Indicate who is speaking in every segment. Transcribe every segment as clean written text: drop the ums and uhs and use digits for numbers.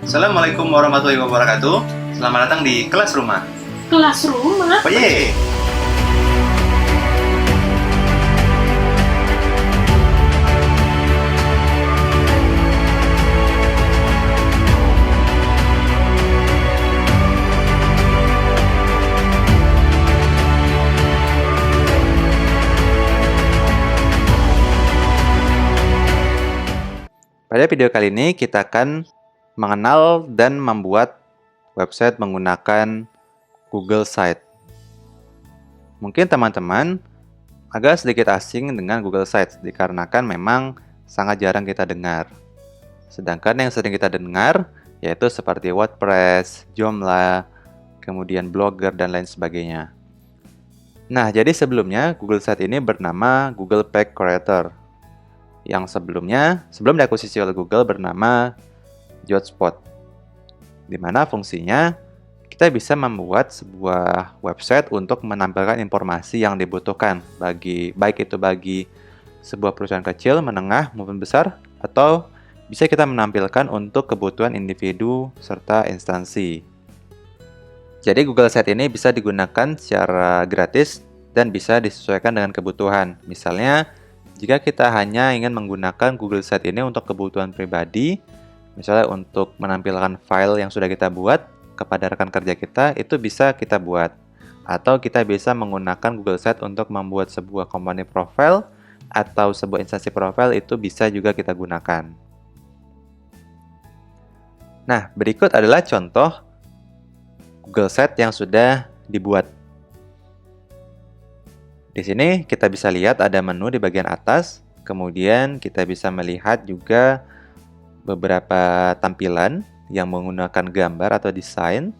Speaker 1: Assalamualaikum warahmatullahi wabarakatuh. Selamat datang di kelas rumah.
Speaker 2: Kelas rumah?
Speaker 1: Oh ye. Pada video kali ini kita akan mengenal dan membuat website menggunakan Google Sites. Mungkin teman-teman agak sedikit asing dengan Google Sites dikarenakan memang sangat jarang kita dengar. Sedangkan yang sering kita dengar yaitu seperti WordPress, Joomla, kemudian Blogger dan lain sebagainya. Nah, jadi sebelumnya Google Sites ini bernama Google Page Creator. Yang sebelumnya, sebelum diakuisisi oleh Google bernama Jotspot, di mana fungsinya kita bisa membuat sebuah website untuk menampilkan informasi yang dibutuhkan baik itu bagi sebuah perusahaan kecil, menengah, maupun besar, atau bisa kita menampilkan untuk kebutuhan individu serta instansi. Jadi Google Sites ini bisa digunakan secara gratis dan bisa disesuaikan dengan kebutuhan. Misalnya, jika kita hanya ingin menggunakan Google Sites ini untuk kebutuhan pribadi, misalnya untuk menampilkan file yang sudah kita buat kepada rekan kerja kita, itu bisa kita buat. Atau kita bisa menggunakan Google Sites untuk membuat sebuah company profile atau sebuah instansi profile, itu bisa juga kita gunakan. Nah, berikut adalah contoh Google Sites yang sudah dibuat. Di sini kita bisa lihat ada menu di bagian atas, kemudian kita bisa melihat juga beberapa tampilan yang menggunakan gambar atau desain.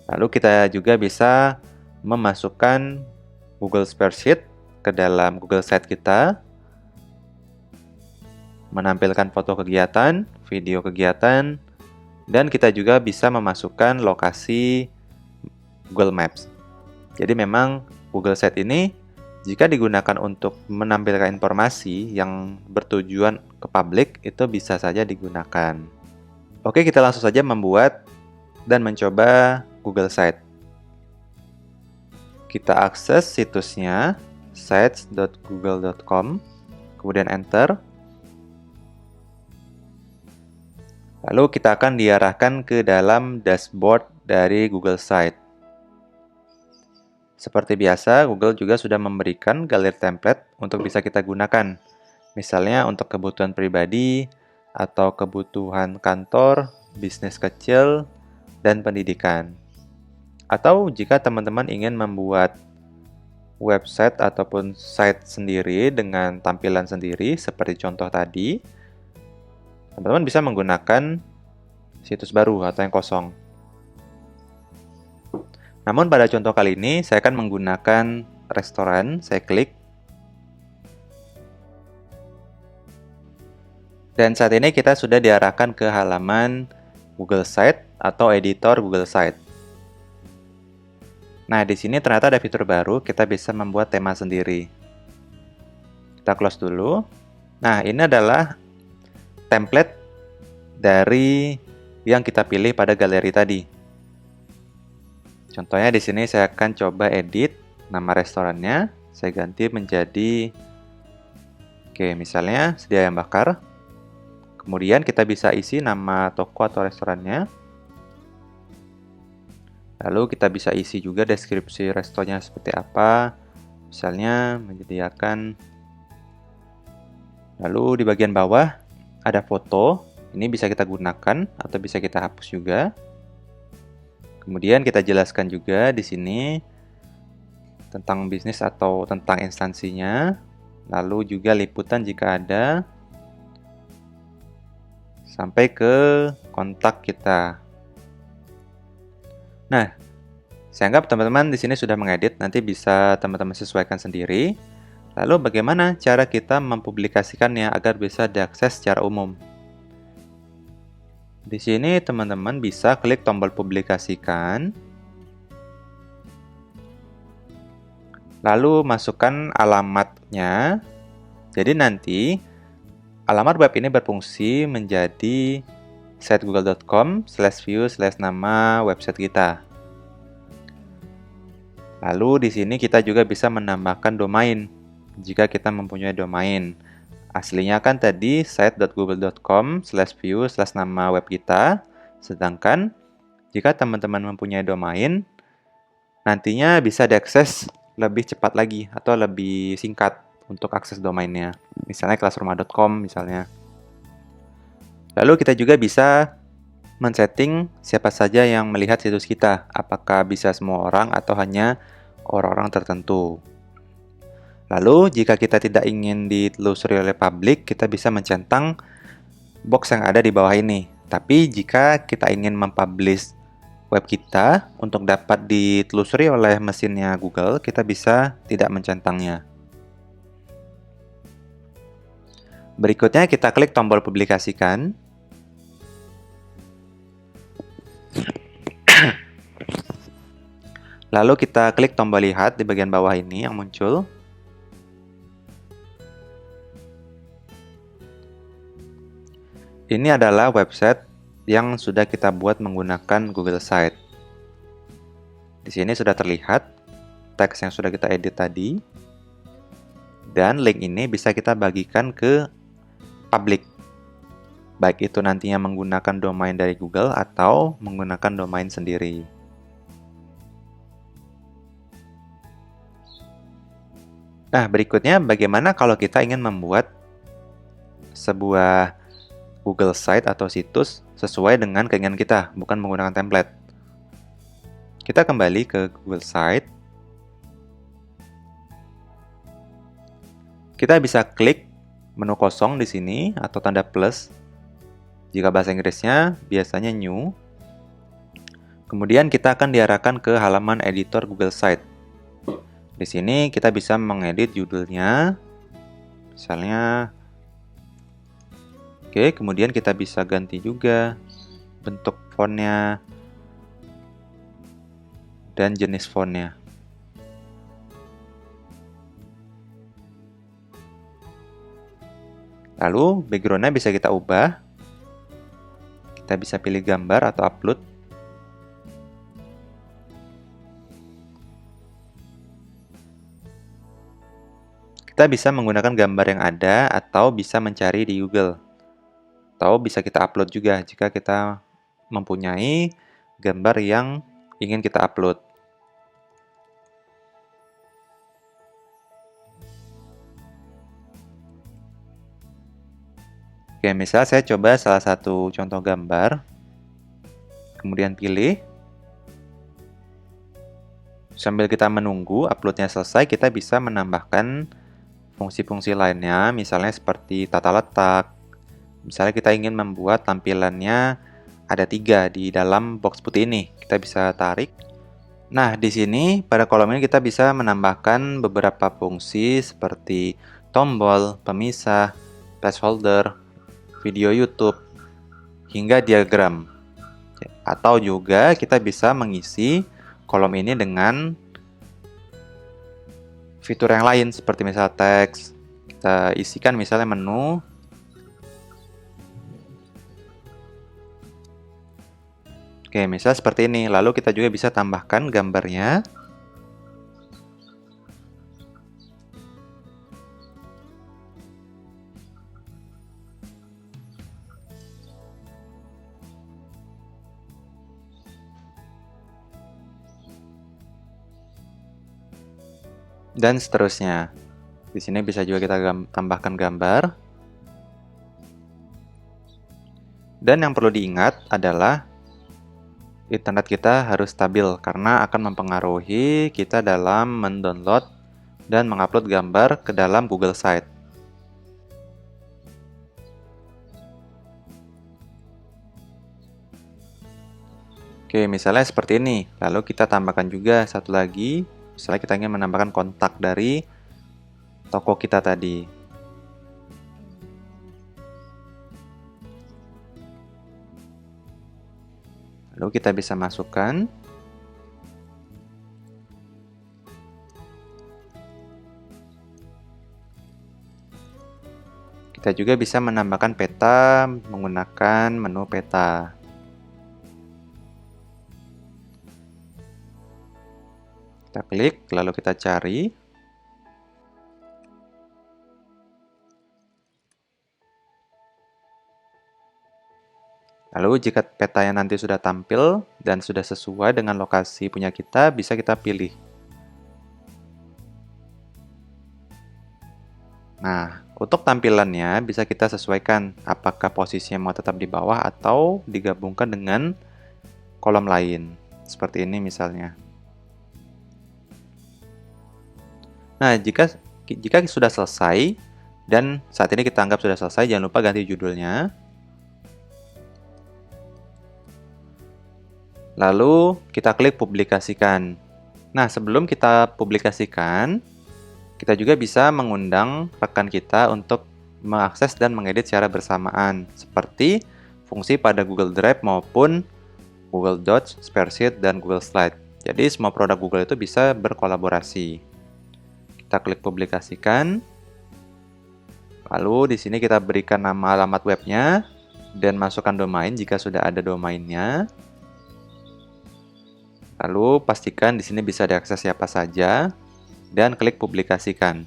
Speaker 1: Lalu kita juga bisa memasukkan Google Spreadsheet ke dalam Google Sites kita, menampilkan foto kegiatan, video kegiatan, dan kita juga bisa memasukkan lokasi Google Maps. Jadi memang Google Sites ini jika digunakan untuk menampilkan informasi yang bertujuan ke publik, itu bisa saja digunakan. Oke, kita langsung saja membuat dan mencoba Google Sites. Kita akses situsnya sites.google.com, kemudian enter. Lalu kita akan diarahkan ke dalam dashboard dari Google Sites. Seperti biasa, Google juga sudah memberikan galeri template untuk bisa kita gunakan. Misalnya untuk kebutuhan pribadi, atau kebutuhan kantor, bisnis kecil, dan pendidikan. Atau jika teman-teman ingin membuat website ataupun site sendiri dengan tampilan sendiri, seperti contoh tadi, teman-teman bisa menggunakan situs baru atau yang kosong. Namun pada contoh kali ini saya akan menggunakan restoran, saya klik. Dan saat ini kita sudah diarahkan ke halaman Google Sites atau editor Google Sites. Nah, di sini ternyata ada fitur baru, kita bisa membuat tema sendiri. Kita close dulu. Nah, ini adalah template dari yang kita pilih pada galeri tadi. Contohnya di sini saya akan coba edit nama restorannya, saya ganti menjadi misalnya Sedia Ayam Bakar. Kemudian kita bisa isi nama toko atau restorannya. Lalu kita bisa isi juga deskripsi restonya seperti apa. Misalnya menyediakan. Lalu di bagian bawah ada foto. Ini bisa kita gunakan atau bisa kita hapus juga. Kemudian kita jelaskan juga di sini tentang bisnis atau tentang instansinya, lalu juga liputan jika ada, sampai ke kontak kita. Nah, saya anggap teman-teman di sini sudah mengedit, nanti bisa teman-teman sesuaikan sendiri. Lalu bagaimana cara kita mempublikasikannya agar bisa diakses secara umum? Di sini teman-teman bisa klik tombol publikasikan, lalu masukkan alamatnya. Jadi nanti alamat web ini berfungsi menjadi site google.com/view/nama website kita. Lalu di sini kita juga bisa menambahkan domain jika kita mempunyai domain. Aslinya kan tadi site.google.com/view/nama web kita, sedangkan jika teman-teman mempunyai domain, nantinya bisa diakses lebih cepat lagi atau lebih singkat untuk akses domainnya. Misalnya classroma.com misalnya. Lalu kita juga bisa men-setting siapa saja yang melihat situs kita, apakah bisa semua orang atau hanya orang-orang tertentu. Lalu, jika kita tidak ingin ditelusuri oleh publik, kita bisa mencentang box yang ada di bawah ini. Tapi, jika kita ingin mempublish web kita untuk dapat ditelusuri oleh mesinnya Google, kita bisa tidak mencentangnya. Berikutnya, kita klik tombol publikasikan. Lalu kita klik tombol lihat di bagian bawah ini yang muncul. Ini adalah website yang sudah kita buat menggunakan Google Site. Di sini sudah terlihat teks yang sudah kita edit tadi. Dan link ini bisa kita bagikan ke publik. Baik itu nantinya menggunakan domain dari Google atau menggunakan domain sendiri. Nah, berikutnya bagaimana kalau kita ingin membuat sebuah Google Site atau situs sesuai dengan keinginan kita, bukan menggunakan template. Kita kembali ke Google Site. Kita bisa klik menu kosong di sini atau tanda plus. Jika bahasa Inggrisnya biasanya new. Kemudian kita akan diarahkan ke halaman editor Google Site. Di sini kita bisa mengedit judulnya, misalnya, oke, kemudian kita bisa ganti juga bentuk fontnya dan jenis fontnya. Lalu backgroundnya bisa kita ubah, kita bisa pilih gambar atau upload. Kita bisa menggunakan gambar yang ada atau bisa mencari di Google. Atau bisa kita upload juga jika kita mempunyai gambar yang ingin kita upload. Oke, misal saya coba salah satu contoh gambar. Kemudian pilih. Sambil kita menunggu uploadnya selesai, kita bisa menambahkan fungsi-fungsi lainnya, misalnya seperti tata letak. Misalnya kita ingin membuat tampilannya ada 3 di dalam box putih ini. Kita bisa tarik. Nah, di sini pada kolom ini kita bisa menambahkan beberapa fungsi seperti tombol, pemisah, placeholder, video YouTube, hingga diagram. Atau juga kita bisa mengisi kolom ini dengan fitur yang lain seperti misal teks, kita isikan misalnya menu. Oke, misal seperti ini. Lalu kita juga bisa tambahkan gambarnya. Dan seterusnya. Di sini bisa juga kita tambahkan gambar. Dan yang perlu diingat adalah internet kita harus stabil karena akan mempengaruhi kita dalam mendownload dan mengupload gambar ke dalam Google Site. Oke, misalnya seperti ini. Lalu kita tambahkan juga satu lagi. Misalnya kita ingin menambahkan kontak dari toko kita tadi. Lalu kita bisa masukkan. Kita Kita juga bisa menambahkan peta menggunakan menu peta. Kita klik, lalu kita cari. Lalu jika petanya nanti sudah tampil dan sudah sesuai dengan lokasi punya kita, bisa kita pilih. Nah, untuk tampilannya bisa kita sesuaikan apakah posisinya mau tetap di bawah atau digabungkan dengan kolom lain. Seperti ini misalnya. Nah, jika sudah selesai dan saat ini kita anggap sudah selesai, jangan lupa ganti judulnya. Lalu kita klik publikasikan. Nah, sebelum kita publikasikan, kita juga bisa mengundang rekan kita untuk mengakses dan mengedit secara bersamaan, seperti fungsi pada Google Drive maupun Google Docs, Spreadsheet, dan Google Slide. Jadi semua produk Google itu bisa berkolaborasi. Kita klik publikasikan. Lalu di sini kita berikan nama alamat webnya dan masukkan domain jika sudah ada domainnya. Lalu pastikan di sini bisa diakses siapa saja dan klik publikasikan.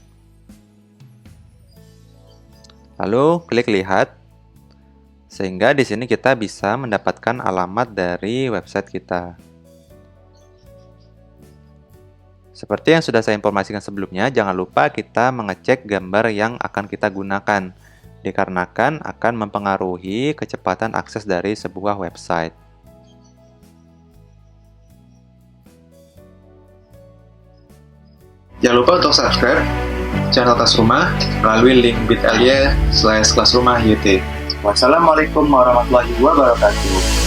Speaker 1: Lalu klik lihat, sehingga di sini kita bisa mendapatkan alamat dari website kita. Seperti yang sudah saya informasikan sebelumnya, jangan lupa kita mengecek gambar yang akan kita gunakan, dikarenakan akan mempengaruhi kecepatan akses dari sebuah website.
Speaker 2: Jangan lupa untuk subscribe channel Kelas Rumah melalui link bit.ly/kelasrumah YT. Wassalamualaikum warahmatullahi wabarakatuh.